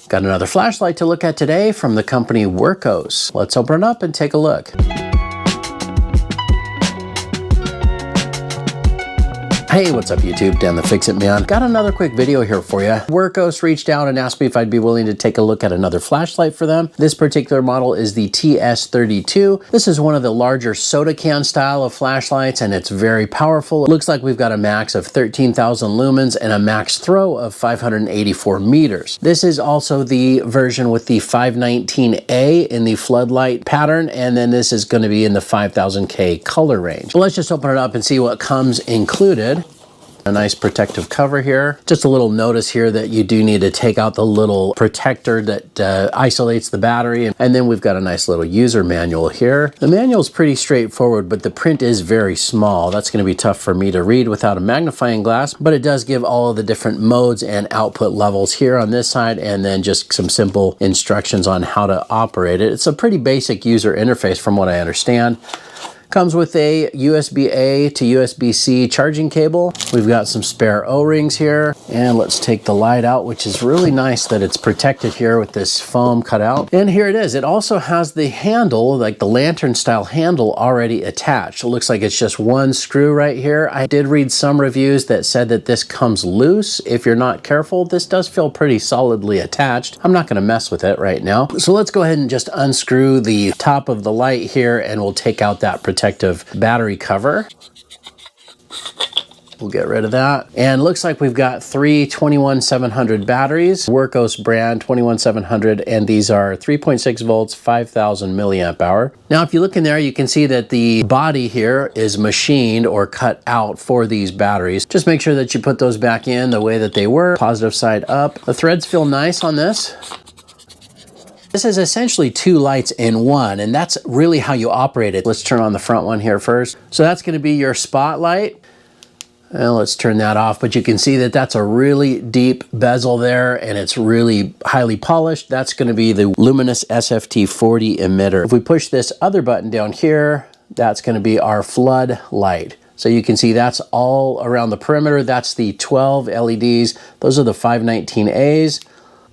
Got another flashlight to look at today from the company Wurkkos. Let's open it up and take a look. Hey, what's up YouTube? Dan the Fix-It Man. Got another quick video here for you. Wurkkos reached out and asked me if I'd be willing to take a look at another flashlight for them. This particular model is the TS32. This is one of the larger soda can style of flashlights and it's very powerful. It looks like we've got a max of 13,000 lumens and a max throw of 584 meters. This is also the version with the 519A in the Floodlight pattern, and then this is going to be in the 5000K color range. So let's just open it up and see what comes included. A nice protective cover here. Just a little notice here that you do need to take out the little protector that isolates the battery. And then we've got a nice little user manual here. The manual is pretty straightforward, but the print is very small. That's going to be tough for me to read without a magnifying glass, but it does give all of the different modes and output levels here on this side, and then just some simple instructions on how to operate it. It's a pretty basic user interface from what I understand. Comes with a USB-A to USB-C charging cable. We've got some spare O-rings here. And let's take the light out, which is really nice that it's protected here with this foam cut out. And here it is. It also has the handle, like the lantern style handle, already attached. It looks like it's just one screw right here. I did read some reviews that said that this comes loose if you're not careful. This does feel pretty solidly attached. I'm not gonna mess with it right now. So let's go ahead and just unscrew the top of the light here and we'll take out that protective battery cover. We'll get rid of that. And looks like we've got three 21700 batteries, Wurkkos brand 21700, and these are 3.6 volts, 5000 milliamp hour. Now, if you look in there, you can see that the body here is machined or cut out for these batteries. Just make sure that you put those back in the way that they were, positive side up. The threads feel nice on this. This is essentially two lights in one, and that's really how you operate it. Let's turn on the front one here first. So that's going to be your spotlight. And let's turn that off, but you can see that that's a really deep bezel there and it's really highly polished. That's going to be the Lumens SFT40 emitter. If we push this other button down here, that's going to be our floodlight. So you can see that's all around the perimeter. That's the 12 LEDs. Those are the 519As.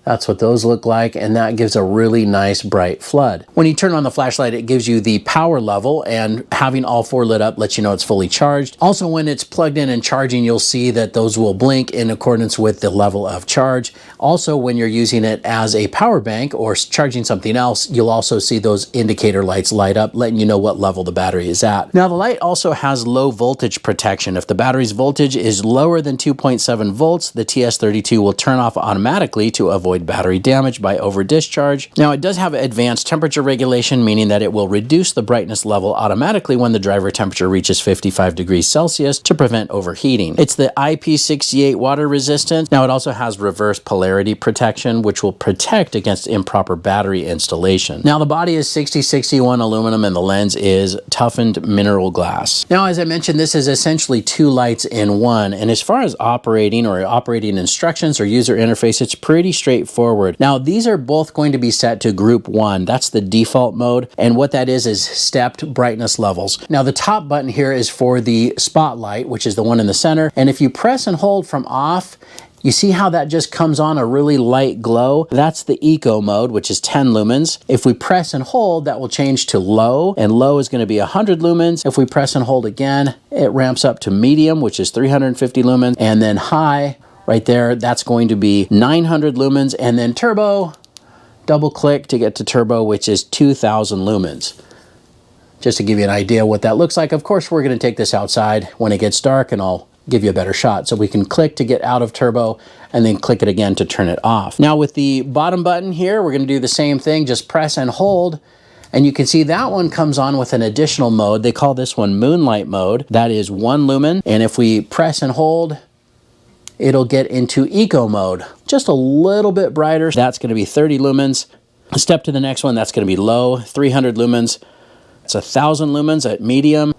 That's what those look like, and that gives a really nice bright flood. When you turn on the flashlight, it gives you the power level, and having all four lit up lets you know it's fully charged. Also, when it's plugged in and charging, you'll see that those will blink in accordance with the level of charge. Also, when you're using it as a power bank or charging something else, you'll also see those indicator lights light up, letting you know what level the battery is at. Now, the light also has low voltage protection. If the battery's voltage is lower than 2.7 volts, the TS32 will turn off automatically to avoid battery damage by over discharge. Now, it does have advanced temperature regulation, meaning that it will reduce the brightness level automatically when the driver temperature reaches 55 degrees Celsius to prevent overheating. It's the IP68 water resistant. Now, it also has reverse polarity protection, which will protect against improper battery installation. Now, the body is 6061 aluminum and the lens is toughened mineral glass. Now, as I mentioned, this is essentially two lights in one, and as far as operating instructions or user interface, it's pretty straightforward. Now, these are both going to be set to group 1. That's the default mode, and what that is stepped brightness levels. Now, the top button here is for the spotlight, which is the one in the center, and if you press and hold from off, you see how that just comes on a really light glow? That's the eco mode, which is 10 lumens. If we press and hold, that will change to low, and low is going to be 100 lumens. If we press and hold again, it ramps up to medium, which is 350 lumens, and then high, right there, that's going to be 900 lumens, and then turbo, double click to get to turbo, which is 2000 lumens. Just to give you an idea what that looks like. Of course, we're going to take this outside when it gets dark, and I'll give you a better shot. So we can click to get out of turbo, and then click it again to turn it off. Now, with the bottom button here, we're going to do the same thing, just press and hold. And you can see that one comes on with an additional mode. They call this one Moonlight mode. That is 1 lumen. And if we press and hold, it'll get into eco mode, just a little bit brighter. That's going to be 30 lumens. Step to the next one, that's going to be low, 300 lumens. It's 1000 lumens at medium.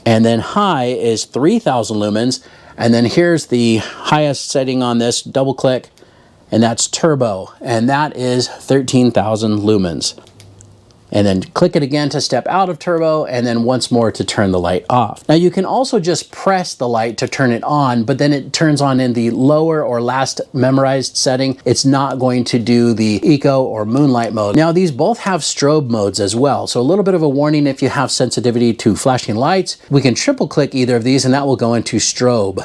And then high is 3000 lumens. And then here's the highest setting on this, double click, and that's turbo. And that is 13,000 lumens. and then click it again to step out of turbo, and then once more to turn the light off. Now you can also just press the light to turn it on, but then it turns on in the lower or last memorized setting. It's not going to do the eco or moonlight mode. Now these both have strobe modes as well, so a little bit of a warning if you have sensitivity to flashing lights. We can triple click either of these and that will go into strobe.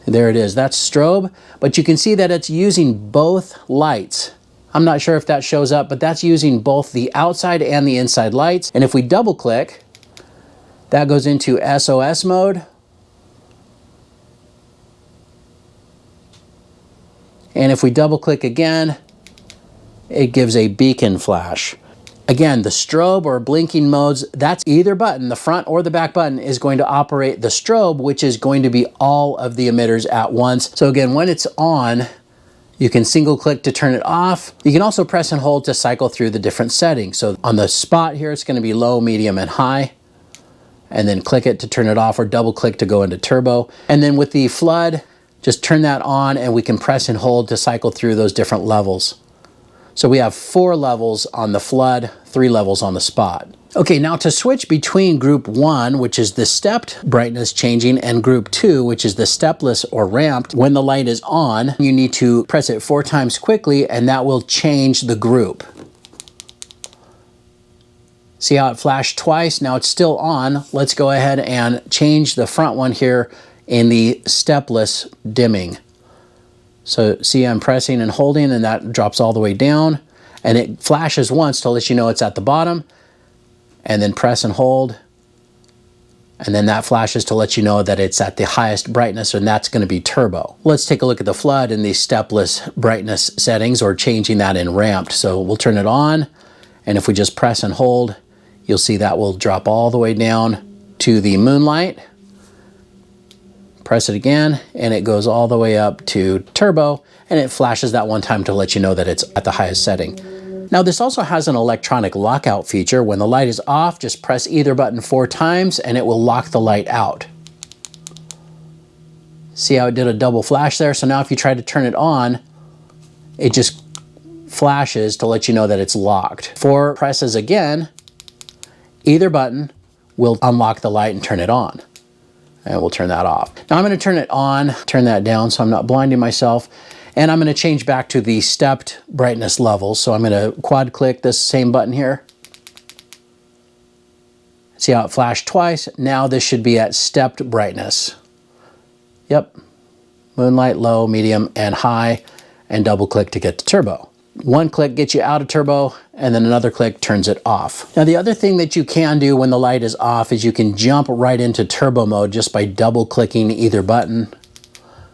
There it is, that's strobe, but you can see that it's using both lights. I'm not sure if that shows up, but that's using both the outside and the inside lights. And if we double click, that goes into SOS mode. And if we double click again, it gives a beacon flash. Again, the strobe or blinking modes, that's either button, the front or the back button, is going to operate the strobe, which is going to be all of the emitters at once. So again, when it's on, you can single click to turn it off. You can also press and hold to cycle through the different settings. So on the spot here, it's going to be low, medium, and high. And then click it to turn it off, or double click to go into turbo. And then with the flood, just turn that on and we can press and hold to cycle through those different levels. So we have 4 levels on the flood, 3 levels on the spot. Okay, now to switch between group 1, which is the stepped brightness changing, and group 2, which is the stepless or ramped, when the light is on, you need to press it 4 times quickly and that will change the group. See how it flashed twice? Now it's still on. Let's go ahead and change the front one here in the stepless dimming. So see, I'm pressing and holding and that drops all the way down, and it flashes once to let you know it's at the bottom, and then press and hold, and then that flashes to let you know that it's at the highest brightness, and that's going to be turbo. Let's take a look at the flood in the stepless brightness settings, or changing that in ramped. So we'll turn it on, and if we just press and hold, you'll see that will drop all the way down to the moonlight. Press it again, and it goes all the way up to turbo, and it flashes that one time to let you know that it's at the highest setting. Now this also has an electronic lockout feature. When the light is off, just press either button 4 times and it will lock the light out. See how it did a double flash there? So now if you try to turn it on, it just flashes to let you know that it's locked. 4 presses again, either button will unlock the light and turn it on. And we'll turn that off. Now I'm going to turn it on, turn that down so I'm not blinding myself. And I'm going to change back to the stepped brightness level. So I'm going to quad click this same button here. See how it flashed twice? Now this should be at stepped brightness. Yep. Moonlight, low, medium, and high. And double click to get to turbo. 1 click gets you out of turbo, and then another click turns it off. Now the other thing that you can do when the light is off is you can jump right into turbo mode just by double clicking either button.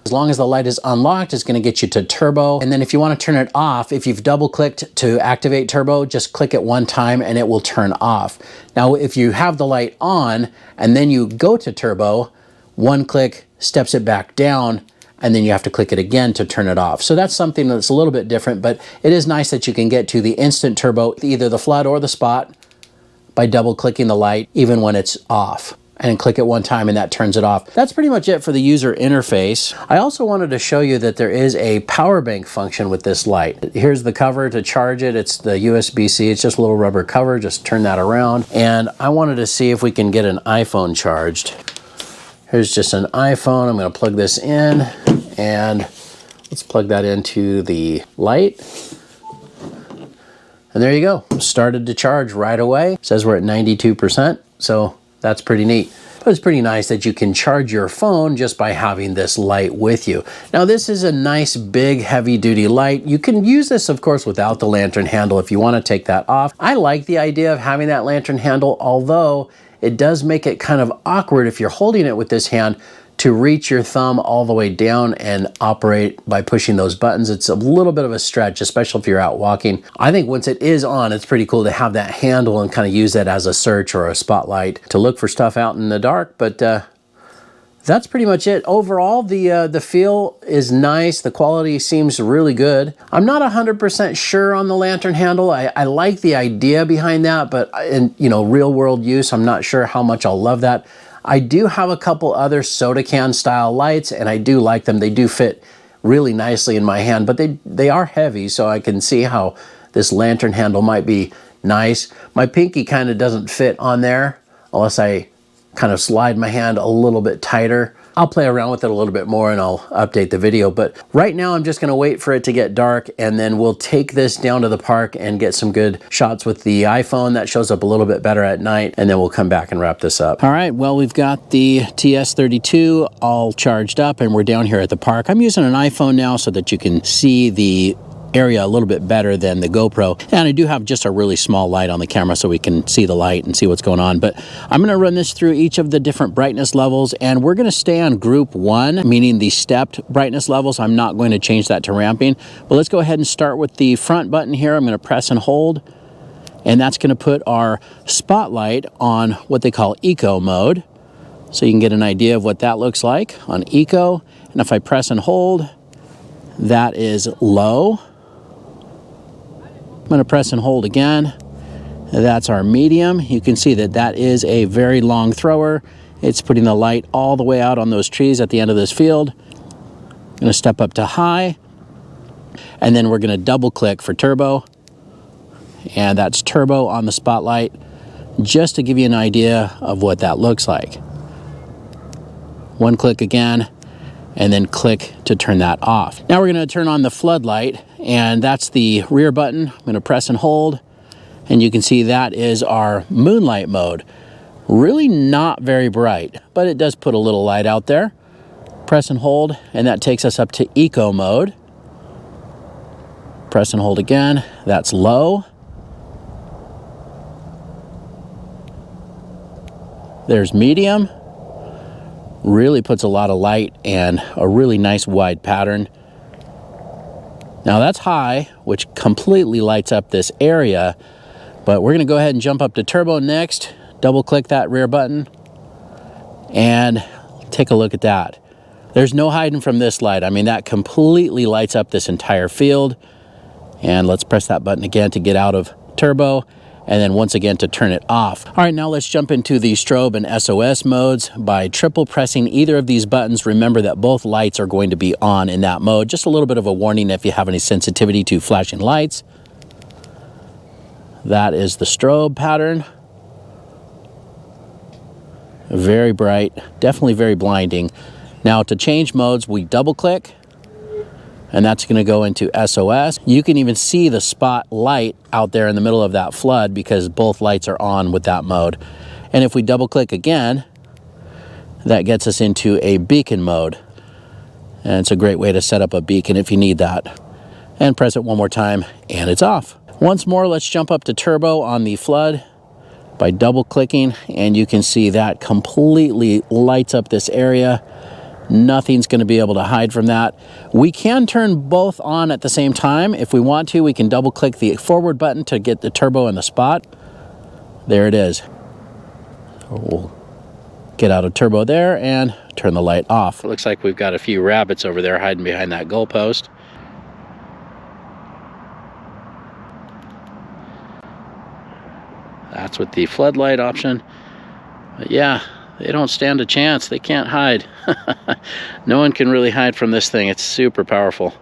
As long as the light is unlocked, it's going to get you to turbo. And then if you want to turn it off, if you've double clicked to activate turbo, just click it 1 time and it will turn off. Now, if you have the light on and then you go to turbo, 1 click steps it back down, and then you have to click it again to turn it off. So that's something that's a little bit different, but it is nice that you can get to the instant turbo, either the flood or the spot, by double clicking the light, even when it's off. And click it 1 time and that turns it off. That's pretty much it for the user interface. I also wanted to show you that there is a power bank function with this light. Here's the cover to charge it. It's the USB-C. It's just a little rubber cover. Just turn that around. And I wanted to see if we can get an iPhone charged. Here's just an iPhone. I'm going to plug this in, and let's plug that into the light. And there you go. Started to charge right away. It says we're at 92%. So that's pretty neat. But it's pretty nice that you can charge your phone just by having this light with you. Now this is a nice big heavy duty light. You can use this of course without the lantern handle if you want to take that off. I like the idea of having that lantern handle, although it does make it kind of awkward if you're holding it with this hand to reach your thumb all the way down and operate by pushing those buttons. It's a little bit of a stretch, especially if you're out walking. I think once it is on, it's pretty cool to have that handle and kind of use that as a search or a spotlight to look for stuff out in the dark. But that's pretty much it. Overall, the feel is nice. The quality seems really good. I'm not 100% sure on the lantern handle. I like the idea behind that, but in real world use, I'm not sure how much I'll love that. I do have a couple other soda can style lights, and I do like them. They do fit really nicely in my hand, but they are heavy, so I can see how this lantern handle might be nice. My pinky kind of doesn't fit on there unless I kind of slide my hand a little bit tighter. I'll play around with it a little bit more and I'll update the video, but right now I'm just gonna wait for it to get dark and then we'll take this down to the park and get some good shots with the iPhone. That shows up a little bit better at night, and then we'll come back and wrap this up. All right, well, we've got the TS32 all charged up and we're down here at the park. I'm using an iPhone now so that you can see the area a little bit better than the GoPro, and I do have just a really small light on the camera so we can see the light and see what's going on. But I'm going to run this through each of the different brightness levels, and we're going to stay on group 1, meaning the stepped brightness levels. I'm not going to change that to ramping, but let's go ahead and start with the front button here. I'm going to press and hold, and that's going to put our spotlight on what they call eco mode, so you can get an idea of what that looks like on eco. And if I press and hold, that is low. I'm going to press and hold again. That's our medium. You can see that that is a very long thrower. It's putting the light all the way out on those trees at the end of this field. I'm going to step up to high, and then we're going to double click for turbo, and that's turbo on the spotlight, just to give you an idea of what that looks like. One click again, and then click to turn that off. Now we're going to turn on the floodlight, and that's the rear button. I'm going to press and hold, and you can see that is our moonlight mode. Really not very bright, but it does put a little light out there. Press and hold, and that takes us up to eco mode. Press and hold again, that's low. There's medium. Really puts a lot of light and a really nice wide pattern. Now that's high, which completely lights up this area, but we're gonna go ahead and jump up to turbo next. Double click that rear button and take a look at that. There's no hiding from this light. I mean, that completely lights up this entire field. And let's press that button again to get out of turbo, and then once again to turn it off. All right, now let's jump into the strobe and SOS modes. By triple pressing either of these buttons, remember that both lights are going to be on in that mode. Just a little bit of a warning if you have any sensitivity to flashing lights. That is the strobe pattern. Very bright, definitely very blinding. Now to change modes, we double click, and that's going to go into SOS. You can even see the spot light out there in the middle of that flood because both lights are on with that mode. And if we double click again, that gets us into a beacon mode. And it's a great way to set up a beacon if you need that. And press it one more time and it's off. Once more, let's jump up to turbo on the flood by double clicking, and you can see that completely lights up this area. Nothing's going to be able to hide from that. We can turn both on at the same time. If we want to, we can double click the forward button to get the turbo in the spot. There it is. We'll get out of turbo there and turn the light off. It looks like we've got a few rabbits over there hiding behind that goalpost. That's with the floodlight option. But yeah, they don't stand a chance. They can't hide. No one can really hide from this thing. It's super powerful.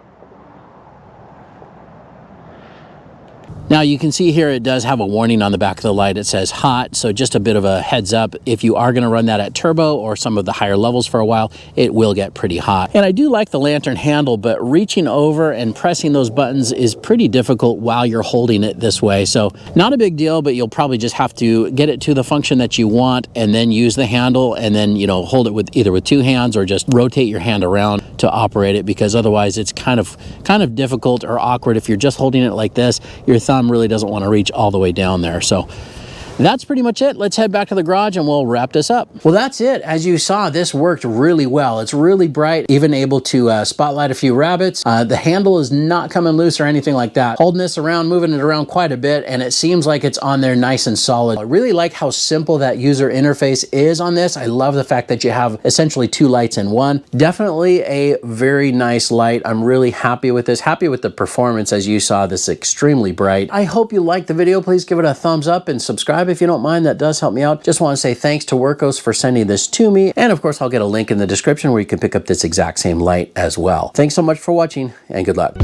Now you can see here it does have a warning on the back of the light. It says hot, so just a bit of a heads up. If you are going to run that at turbo or some of the higher levels for a while, it will get pretty hot. And I do like the lantern handle, but reaching over and pressing those buttons is pretty difficult while you're holding it this way. So not a big deal, but you'll probably just have to get it to the function that you want and then use the handle and then, you know, hold it with either with two hands or just rotate your hand around to operate it, because otherwise it's kind of difficult or awkward if you're just holding it like this. Your thumb really doesn't want to reach all the way down there. So that's pretty much it. Let's head back to the garage and we'll wrap this up. Well, that's it. As you saw, this worked really well. It's really bright, even able to spotlight a few rabbits. The handle is not coming loose or anything like that. Holding this around, moving it around quite a bit, and it seems like it's on there nice and solid. I really like how simple that user interface is on this. I love the fact that you have essentially two lights in one. Definitely a very nice light. I'm really happy with this. Happy with the performance. As you saw, this is extremely bright. I hope you liked the video. Please give it a thumbs up and subscribe if you don't mind. That does help me out. Just want to say thanks to Wurkkos for sending this to me. And of course, I'll get a link in the description where you can pick up this exact same light as well. Thanks so much for watching and good luck.